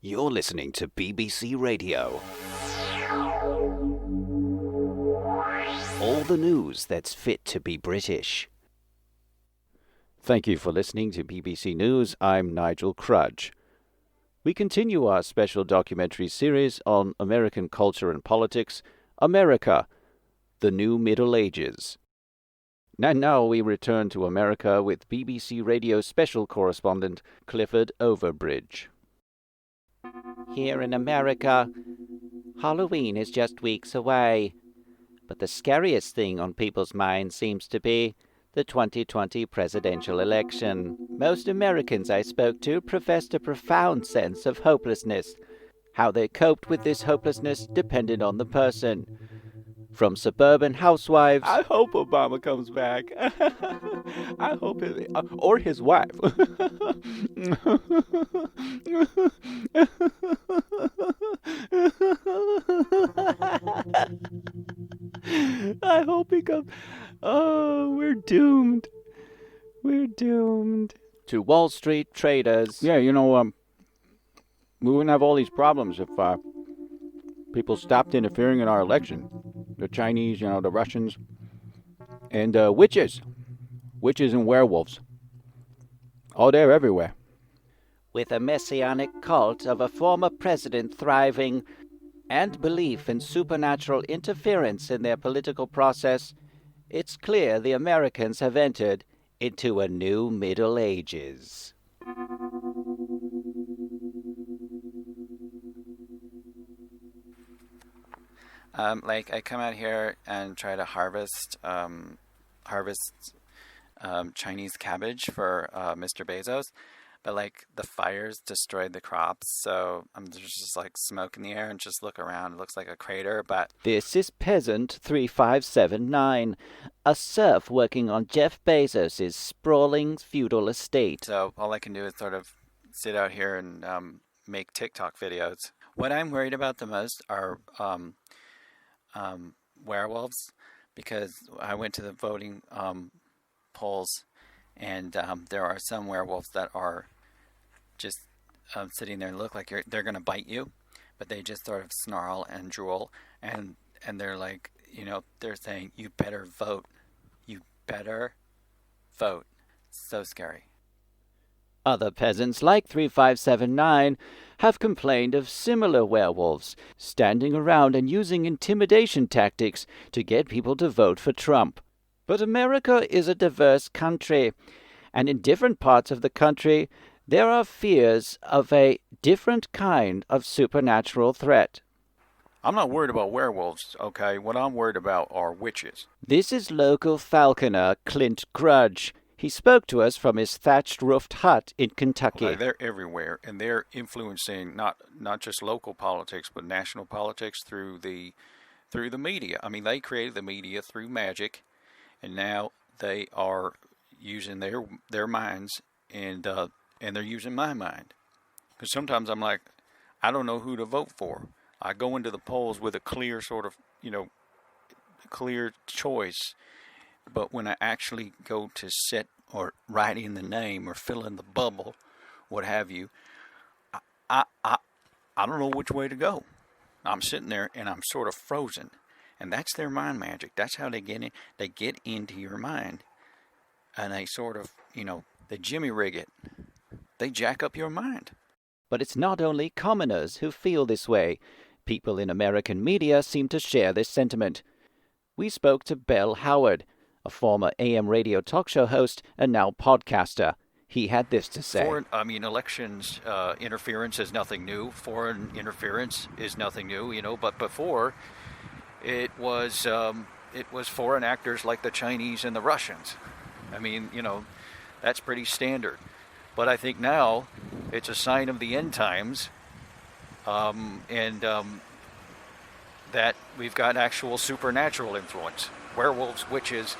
You're listening to BBC Radio. All the news that's fit to be British. Thank you for listening to BBC News. I'm Nigel Crudge. We continue our special documentary series on American culture and politics, America, the New Middle Ages. And now we return to America with BBC Radio special correspondent Clifford Overbridge. Here in America, Halloween is just weeks away. But the scariest thing on people's minds seems to be the 2020 presidential election. Most Americans I spoke to professed a profound sense of hopelessness. How they coped with this hopelessness depended on the person. From suburban housewives... I hope Obama comes back. I hope or his wife. I hope he comes. Oh, we're doomed. We're doomed. To Wall Street traders. Yeah, we wouldn't have all these problems if people stopped interfering in our election. The Chinese, the Russians, and witches. Witches and werewolves. Oh, they're everywhere. With a messianic cult of a former president thriving and belief in supernatural interference in their political process, it's clear the Americans have entered into a new Middle Ages. I come out here and try to harvest Chinese cabbage for Mr. Bezos, but the fires destroyed the crops, so there's just smoke in the air and just look around. It looks like a crater, but... This is Peasant 3579, a serf working on Jeff Bezos' sprawling feudal estate. So all I can do is sort of sit out here and make TikTok videos. What I'm worried about the most are werewolves, because I went to the voting polls, and there are some werewolves that are just sitting there and look like they're going to bite you, but they just sort of snarl and drool, and they're they're saying, you better vote. You better vote. So scary. Other peasants, like 3579, have complained of similar werewolves, standing around and using intimidation tactics to get people to vote for Trump. But America is a diverse country, and in different parts of the country, there are fears of a different kind of supernatural threat. I'm not worried about werewolves, okay? What I'm worried about are witches. This is local falconer Clint Grudge. He spoke to us from his thatched-roofed hut in Kentucky. Okay, they're everywhere, and they're influencing not just local politics, but national politics through the media. I mean, they created the media through magic, and now they are using their minds, and they're using my mind. Because sometimes I'm like, I don't know who to vote for. I go into the polls with a clear sort of, clear choice. But when I actually go to sit or write in the name or fill in the bubble, what have you, I don't know which way to go. I'm sitting there and I'm sort of frozen. And that's their mind magic. That's how they get in. They get into your mind. And they sort of, they jimmy rig it. They jack up your mind. But it's not only commoners who feel this way. People in American media seem to share this sentiment. We spoke to Bell Howard, a former AM radio talk show host and now podcaster. He had this to say. Elections interference is nothing new. Foreign interference is nothing new, but before it was foreign actors like the Chinese and the Russians. That's pretty standard. But I think now it's a sign of the end times, that we've got actual supernatural influence. Werewolves, witches,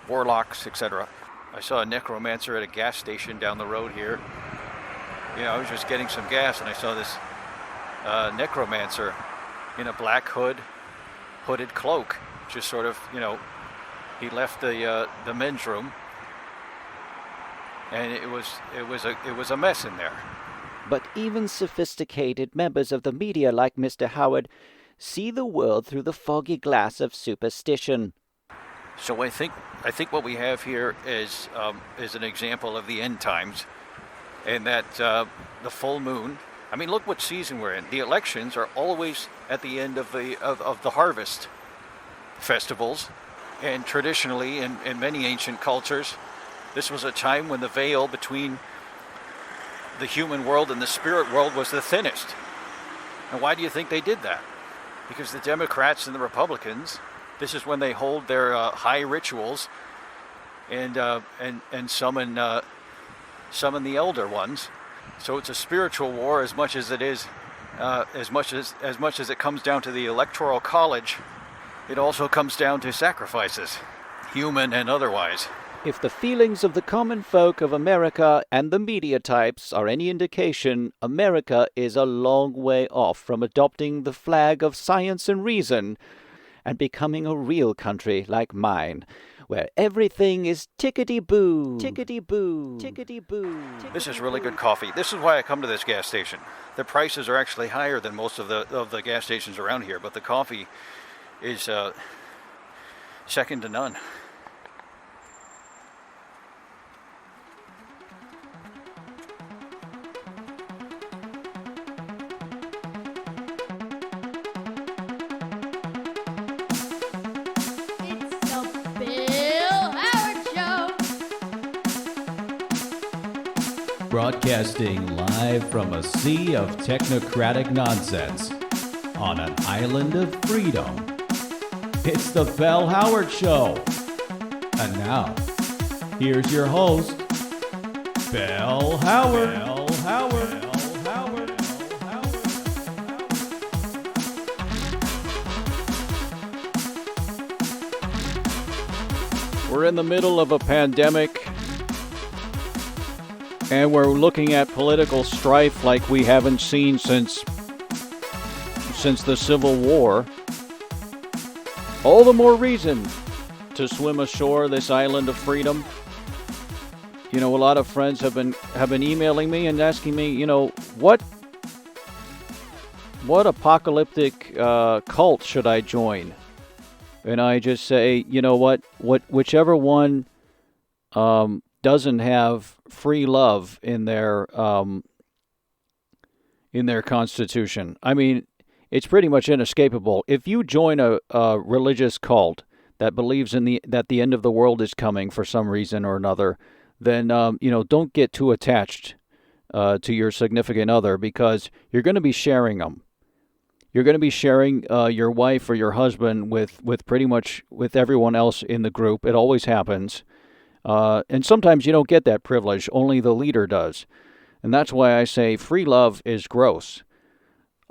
warlocks, etc. I saw a necromancer at a gas station down the road here. I was just getting some gas, and I saw this necromancer in a black hooded cloak. Just sort of, he left the men's room, and it was a mess in there. But even sophisticated members of the media like Mr. Howard see the world through the foggy glass of superstition. So I think what we have here is an example of the end times, and that the full moon. I mean, look what season we're in. The elections are always at the end of the harvest festivals, and traditionally in many ancient cultures, this was a time when the veil between the human world and the spirit world was the thinnest. And why do you think they did that? Because the Democrats and the Republicans, this is when they hold their high rituals and summon the elder ones. So it's a spiritual war as much as it is, as much as it comes down to the electoral college. It also comes down to sacrifices, human and otherwise. If the feelings of the common folk of America and the media types are any indication, America is a long way off from adopting the flag of science and reason and becoming a real country like mine, where everything is tickety-boo, tickety-boo, tickety-boo. This is really good coffee. This is why I come to this gas station. The prices are actually higher than most of the gas stations around here, but the coffee is second to none. Broadcasting live from a sea of technocratic nonsense on an island of freedom. It's the Bell Howard Show. And now, here's your host, Bell Howard. Bell Howard. Bell Howard. We're in the middle of a pandemic, and we're looking at political strife like we haven't seen since the Civil War. All the more reason to swim ashore this island of freedom. You know, a lot of friends have been emailing me and asking me, you know, what apocalyptic cult should I join? And I just say, you know what whichever one doesn't have free love in their constitution. I mean, it's pretty much inescapable. If you join a religious cult that believes that the end of the world is coming for some reason or another, then don't get too attached to your significant other, because you're going to be sharing them. You're going to be sharing your wife or your husband with pretty much with everyone else in the group. It always happens. And sometimes you don't get that privilege. Only the leader does. And that's why I say free love is gross.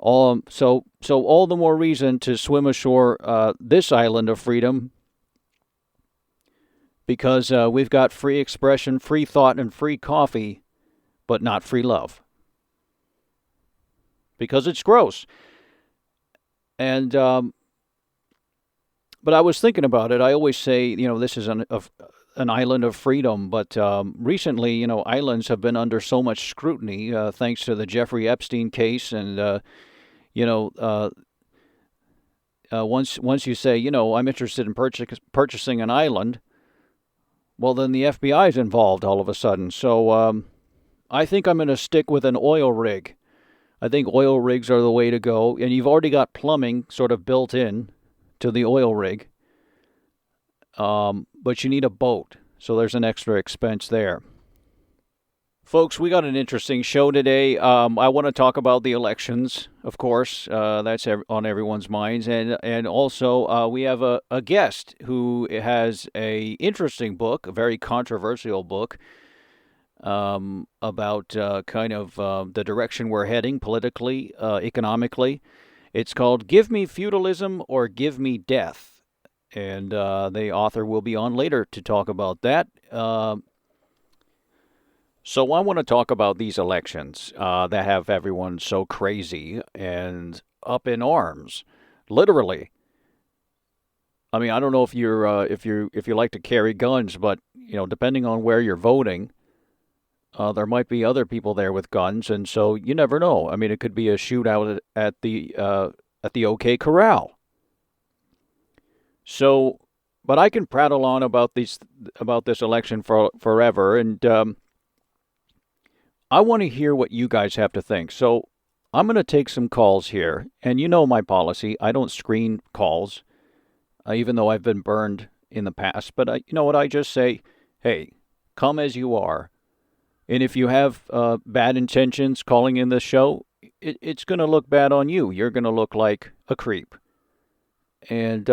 So all the more reason to swim ashore this island of freedom, because we've got free expression, free thought, and free coffee, but not free love. Because it's gross. And but I was thinking about it. I always say, this is an island of freedom, but recently, islands have been under so much scrutiny thanks to the Jeffrey Epstein case, and once you say, I'm interested in purchasing an island, well, then the FBI is involved all of a sudden. So I think I'm going to stick with an oil rig. I think oil rigs are the way to go, and you've already got plumbing sort of built in to the oil rig, but you need a boat, so there's an extra expense there. Folks, we got an interesting show today. I want to talk about the elections, of course. That's on everyone's minds, and also we have a guest who has a interesting book, a very controversial book, about the direction we're heading politically, economically. It's called Give Me Feudalism or Give Me Death. And the author will be on later to talk about that. So I want to talk about these elections that have everyone so crazy and up in arms, literally. I mean, I don't know if you like to carry guns, but depending on where you're voting, there might be other people there with guns, and so you never know. I mean, it could be a shootout at the OK Corral. So, but I can prattle on about this election forever, and I want to hear what you guys have to think. So, I'm going to take some calls here, and you know my policy. I don't screen calls, even though I've been burned in the past. But you know what? I just say, hey, come as you are. And if you have bad intentions calling in the show, it's going to look bad on you. You're going to look like a creep. And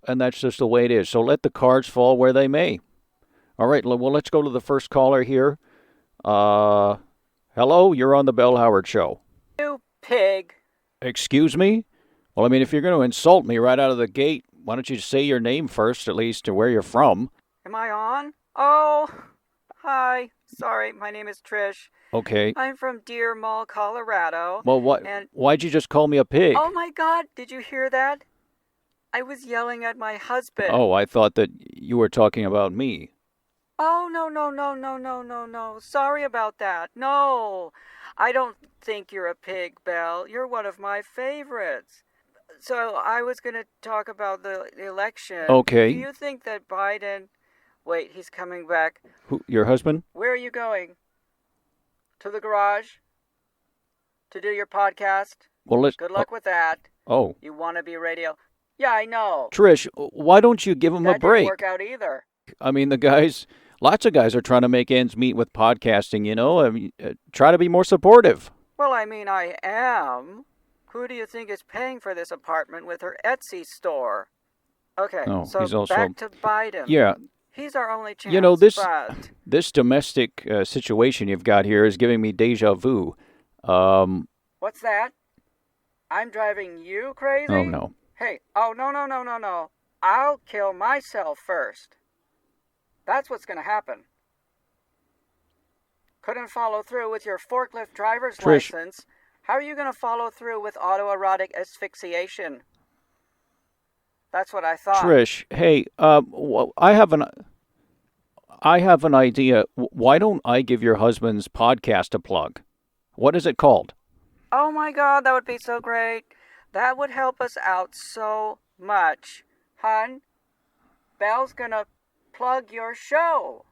that's just the way it is. So let the cards fall where they may. All right, well, let's go to the first caller here. Hello, you're on the Bell Howard Show. You pig. Excuse me? Well, I mean, if you're going to insult me right out of the gate, why don't you say your name first, at least, to where you're from? Am I on? Oh, hi. Sorry, my name is Trish. Okay. I'm from Deer Mall, Colorado. Well, why'd you just call me a pig? Oh my God, did you hear that? I was yelling at my husband. Oh, I thought that you were talking about me. Oh, no. Sorry about that. No, I don't think you're a pig, Belle. You're one of my favorites. So I was going to talk about the election. Okay. Do you think that Biden... Wait, he's coming back. Who, your husband? Where are you going? To the garage? To do your podcast? Well, Good luck with that. Oh. You want to be radio? Yeah, I know. Trish, why don't you give him a break? That didn't work out either. I mean, lots of guys are trying to make ends meet with podcasting, you know? I mean, try to be more supportive. Well, I mean, I am. Who do you think is paying for this apartment with her Etsy store? Okay, so back to Biden. Yeah. He's our only chance. You know, this domestic situation you've got here is giving me deja vu. What's that? I'm driving you crazy? Oh, no. Hey, no. I'll kill myself first. That's what's going to happen. Couldn't follow through with your forklift driver's license. How are you going to follow through with autoerotic asphyxiation? That's what I thought. Trish, hey, I have an idea. Why don't I give your husband's podcast a plug? What is it called? Oh my God, that would be so great. That would help us out so much. Hun, Belle's gonna plug your show.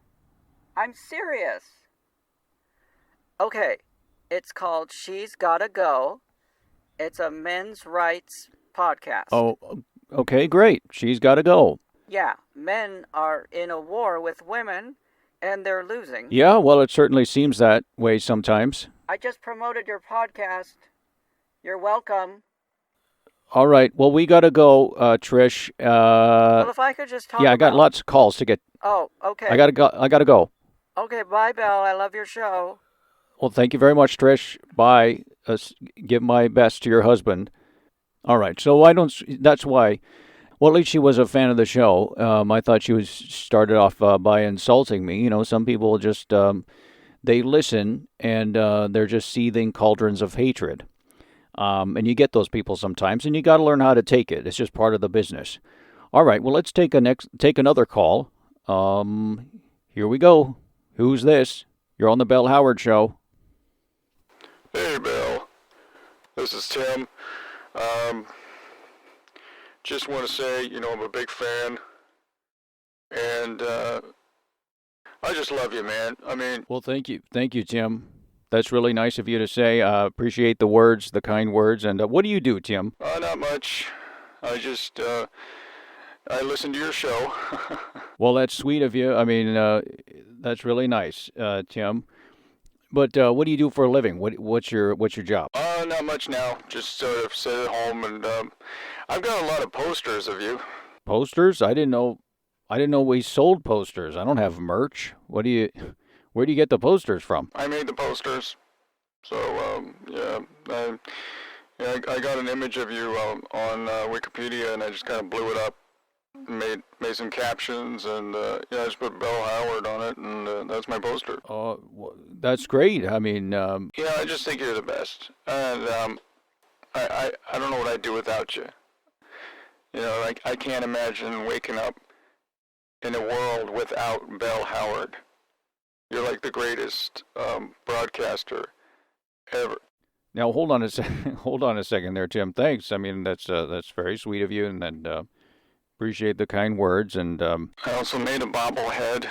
I'm serious. Okay, it's called She's Gotta Go. It's a men's rights podcast. Oh, okay, great. She's gotta go. Yeah, men are in a war with women, and they're losing. Yeah, well, it certainly seems that way sometimes. I just promoted your podcast. You're welcome. All right, well, we gotta go, Trish. Well, if I could just talk I got lots of calls to get. Oh, okay. I gotta go. Okay, bye, Belle. I love your show. Well, thank you very much, Trish. Bye. Give my best to your husband. All right, so that's why. Well, at least she was a fan of the show. I thought she started off by insulting me. You know, some people just, they listen and they're just seething cauldrons of hatred. And you get those people sometimes, and you got to learn how to take it. It's just part of the business. All right, well, let's take another call. Here we go. Who's this? You're on the Bell Howard Show. Hey, Bill. This is Tim. Just want to say, I'm a big fan, and I just love you, man. I mean... Well, thank you, Tim. That's really nice of you to say. Appreciate the words, the kind words. And what do you do, Tim? Not much. I just, I listen to your show. Well, that's sweet of you. I mean, that's really nice, Tim. But what do you do for a living? What's your job? Not much now. Just sort of sit at home, and I've got a lot of posters of you. Posters? I didn't know we sold posters. I don't have merch. Where do you get the posters from? I made the posters. So, I got an image of you on Wikipedia, and I just kind of blew it up, made some captions, and I just put Bell Howard on it, and that's my poster. Oh, well, that's great. I mean, I just think you're the best, and I don't know what I'd do without you. I can't imagine waking up in a world without Bell Howard. You're like the greatest broadcaster ever. Now hold on a hold on a second there, Tim. Thanks. I mean that's very sweet of you, and appreciate the kind words. And I also made a bobblehead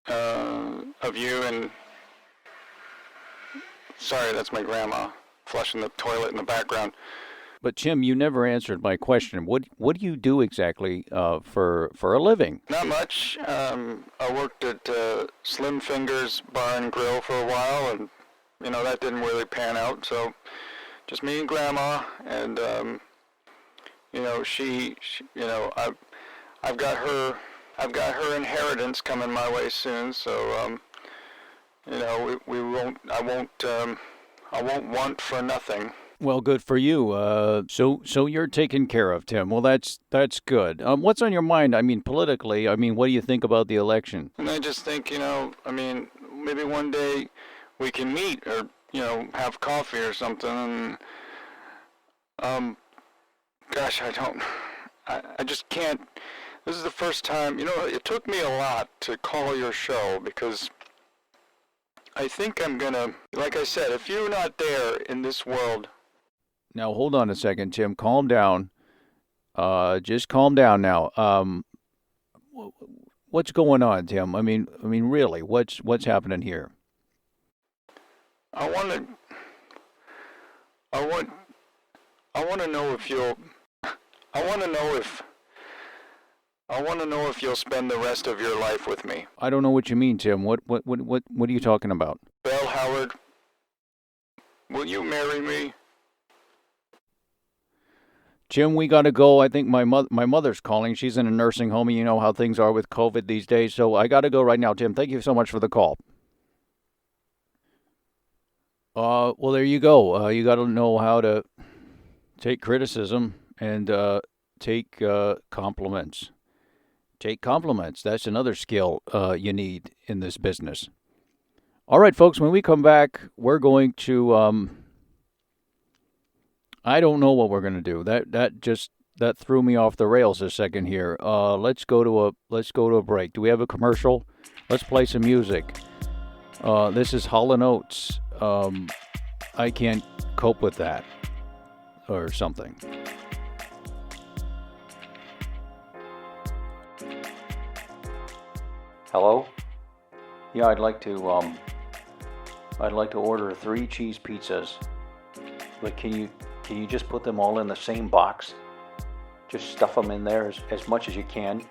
of you, and sorry, that's my grandma flushing the toilet in the background. but Tim, you never answered my question. What do you do exactly for a living? Not much. I worked at Slim Fingers Bar and Grill for a while, and that didn't really pan out. So just me and Grandma, and she I've got her inheritance coming my way soon. So we won't I won't want for nothing. Well, good for you. So you're taken care of, Tim. Well, that's good. What's on your mind? I mean, politically. I mean, what do you think about the election? And I just think, maybe one day we can meet or, have coffee or something. And, gosh, I just can't. This is the first time, it took me a lot to call your show because I think I'm gonna, like I said, if you're not there in this world. Now, hold on a second, Tim. Calm down. Just calm down now. What's going on, Tim? I mean, really, what's happening here? I want to know if you'll. I want to know if you'll spend the rest of your life with me. I don't know what you mean, Tim. What are you talking about? Belle Howard, will you marry me? Jim, we got to go. I think my mother's calling. She's in a nursing home, and you know how things are with COVID these days. So I got to go right now, Tim. Thank you so much for the call. Well, there you go. You got to know how to take criticism and take compliments. Take compliments. That's another skill you need in this business. All right, folks, when we come back, we're going to... I don't know what we're going to do. That threw me off the rails a second here. Let's go to a break. Do we have a commercial? Let's play some music. This is Hall & Oates. I can't cope with that or something. Hello? Yeah, I'd like to order 3 cheese pizzas. But can you just put them all in the same box? Just stuff them in there as much as you can.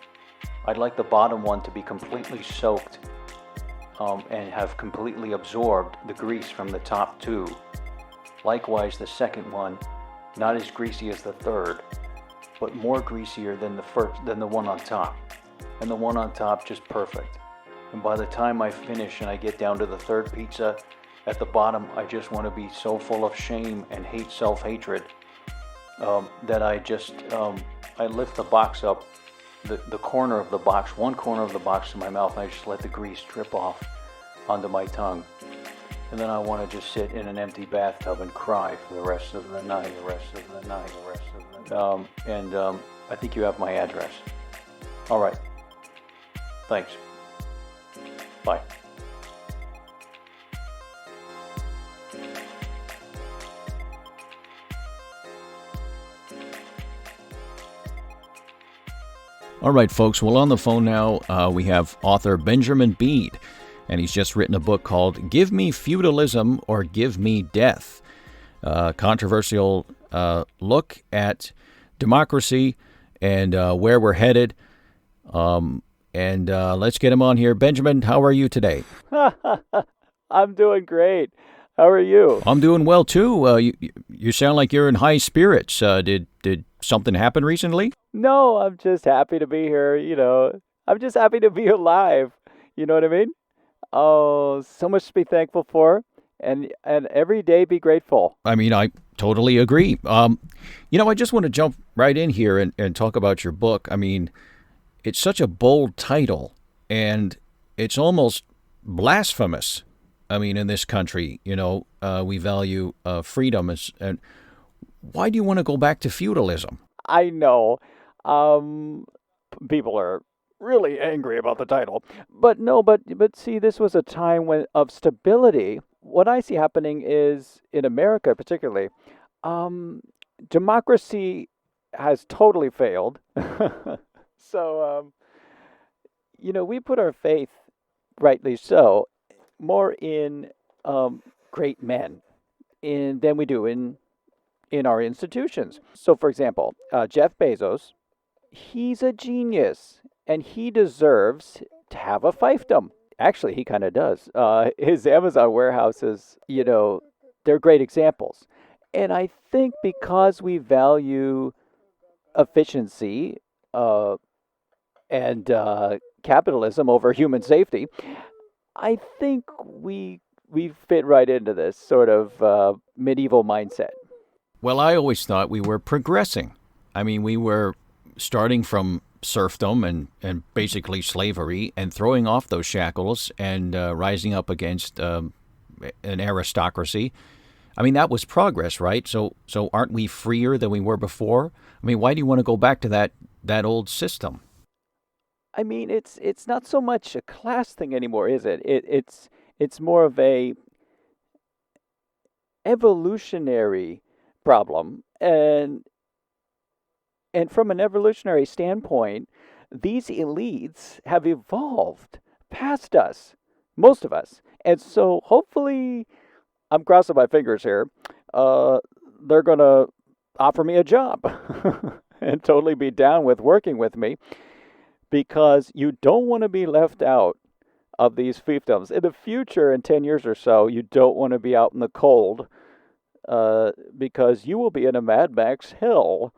I'd like the bottom one to be completely soaked and have completely absorbed the grease from the top 2. Likewise, the second one, not as greasy as the third, but more greasier than the one on top. And the one on top just perfect. And by the time I finish and I get down to the third pizza, at the bottom, I just want to be so full of shame and self-hatred that I lift the box up, the corner of the box, one corner of the box to my mouth, and I just let the grease drip off onto my tongue. And then I want to just sit in an empty bathtub and cry for the rest of the night, I think you have my address. All right. Thanks. Bye. All right, folks. Well, on the phone now, we have author Benjamin Bede, and he's just written a book called Give Me Feudalism or Give Me Death, a controversial look at democracy and where we're headed. Let's get him on here. Benjamin, how are you today? I'm doing great. How are you? I'm doing well, too. You sound like you're in high spirits. Did something happen recently? No, I'm just happy to be here, I'm just happy to be alive. You know what I mean? Oh, so much to be thankful for, and every day be grateful. I mean, I totally agree. I just want to jump right in here and talk about your book. I mean, it's such a bold title, and it's almost blasphemous. I mean, in this country, we value freedom. And why do you want to go back to feudalism? I know. People are really angry about the title. But no, but see, this was a time of stability. What I see happening is in America, particularly, um, democracy has totally failed. So, we put our faith, rightly so, more in great men than we do in our institutions. So, for example, Jeff Bezos, he's a genius, and he deserves to have a fiefdom. Actually, he kind of does. His Amazon warehouses, they're great examples. And I think because we value efficiency uh, and capitalism over human safety, I think we fit right into this sort of medieval mindset. Well, I always thought we were progressing. I mean, we were starting from serfdom and basically slavery and throwing off those shackles and rising up against an aristocracy. I mean, that was progress, right? So aren't we freer than we were before? I mean, why do you want to go back to that old system? I mean, it's not so much a class thing anymore, is it? It's more of a evolutionary problem, and from an evolutionary standpoint, these elites have evolved past us, most of us, and so hopefully, I'm crossing my fingers here. They're gonna offer me a job and totally be down with working with me because you don't want to be left out of these fiefdoms. In the future, in 10 years or so, you don't want to be out in the cold because you will be in a Mad Max hell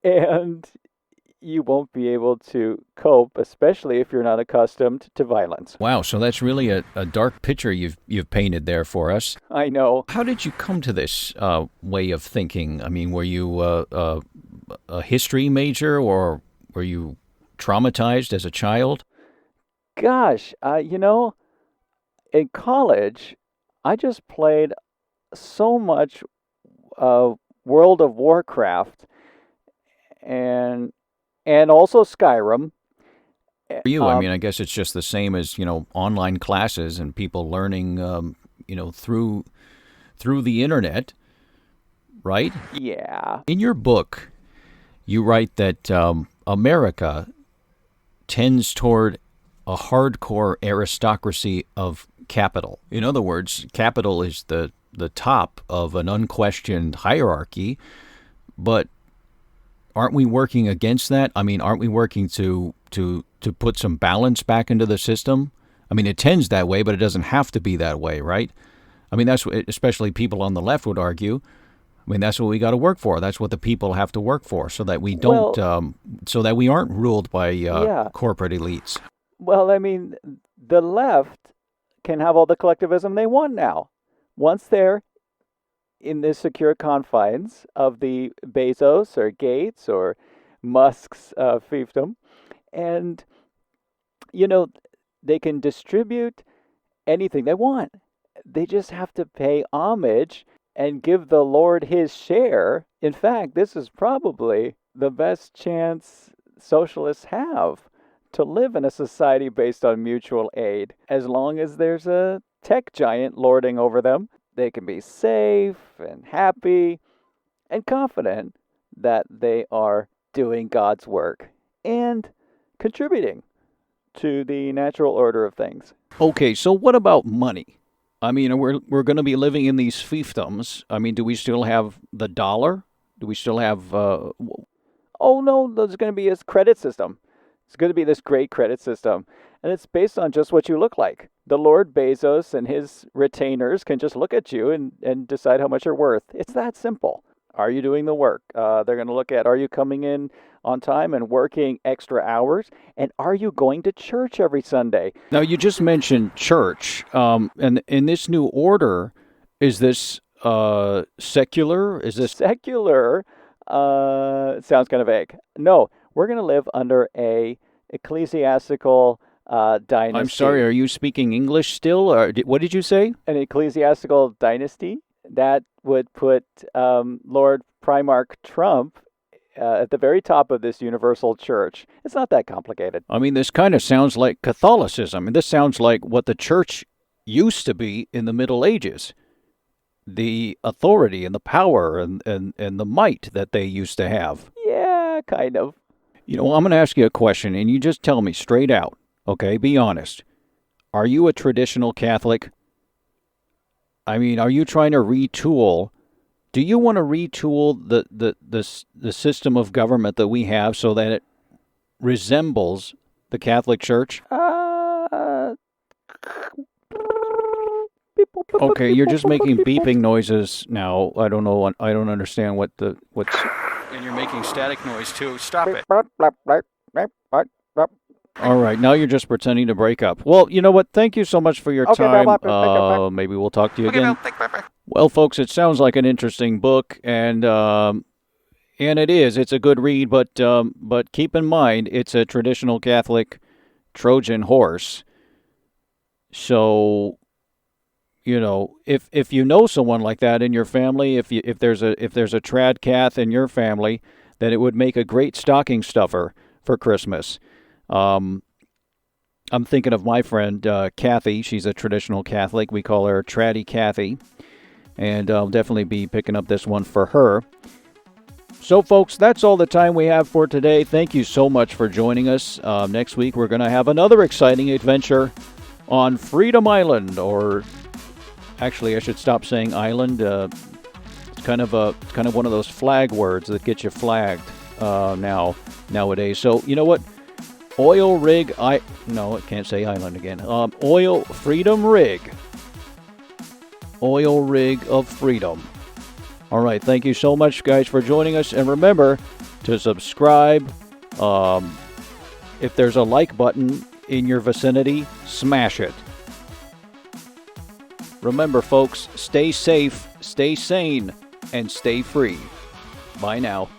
and you won't be able to cope, especially if you're not accustomed to violence. Wow, so that's really a dark picture you've painted there for us. I know. How did you come to this way of thinking? I mean, were you a history major, or were you traumatized as a child? Gosh, in college, I just played so much World of Warcraft and also Skyrim. For you, I mean, I guess it's just the same as online classes and people learning, through the internet, right? Yeah. In your book, you write that America tends toward a hardcore aristocracy of capital. In other words, capital is the top of an unquestioned hierarchy, but aren't we working against that? I mean, aren't we working to put some balance back into the system? I mean, it tends that way, but it doesn't have to be that way, right? I mean, that's what, especially people on the left would argue. I mean, that's what we got to work for. That's what the people have to work for, so that we don't, so that we aren't ruled by corporate elites. Well, I mean, the left can have all the collectivism they want now. Once they're in the secure confines of the Bezos or Gates or Musk's fiefdom, and they can distribute anything they want. They just have to pay homage and give the Lord his share. In fact, this is probably the best chance socialists have to live in a society based on mutual aid. As long as there's a tech giant lording over them, they can be safe and happy and confident that they are doing God's work and contributing to the natural order of things. Okay, so what about money? I mean, we're going to be living in these fiefdoms. I mean, do we still have the dollar? Do we still have? Oh no, there's going to be this credit system. It's going to be this great credit system, and it's based on just what you look like. The Lord Bezos and his retainers can just look at you and decide how much you're worth. It's that simple. Are you doing the work? They're going to look at, are you coming in on time and working extra hours? And are you going to church every Sunday? Now, you just mentioned church. And in this new order, is this secular? Is this secular? Sounds kind of vague. No, we're going to live under a ecclesiastical dynasty. I'm sorry, are you speaking English still? Or what did you say? An ecclesiastical dynasty that would put Lord Primarch Trump at the very top of this universal church. It's not that complicated. I mean, this kind of sounds like Catholicism. And this sounds like what the church used to be in the Middle Ages. The authority and the power and the might that they used to have. Yeah, kind of. You know, I'm going to ask you a question, and you just tell me straight out, okay? Be honest. Are you a traditional Catholic? I mean, are you trying to retool? Do you want to retool the system of government that we have so that it resembles the Catholic Church? Okay, you're just making beeping noises now. I don't know. I don't understand what's. And you're making static noise too. Stop it. All right, now you're just pretending to break up. Well, you know what? Thank you so much for your time. Maybe we'll talk to you again. Well, folks, it sounds like an interesting book, and it is. It's a good read, but keep in mind it's a traditional Catholic Trojan horse. So, you know, if you know someone like that in your family, if there's a trad cath in your family, then it would make a great stocking stuffer for Christmas. I'm thinking of my friend Kathy. She's a traditional Catholic. We call her Traddy Kathy, and I'll definitely be picking up this one for her. So, folks, that's all the time we have for today. Thank you so much for joining us. Next week, we're going to have another exciting adventure on Freedom Island, or actually, I should stop saying island. It's kind of one of those flag words that get you flagged nowadays. So, you know what? Oil rig, no, it can't say island again. Oil freedom rig. Oil rig of freedom. All right, thank you so much, guys, for joining us. And remember to subscribe. If there's a like button in your vicinity, smash it. Remember, folks, stay safe, stay sane, and stay free. Bye now.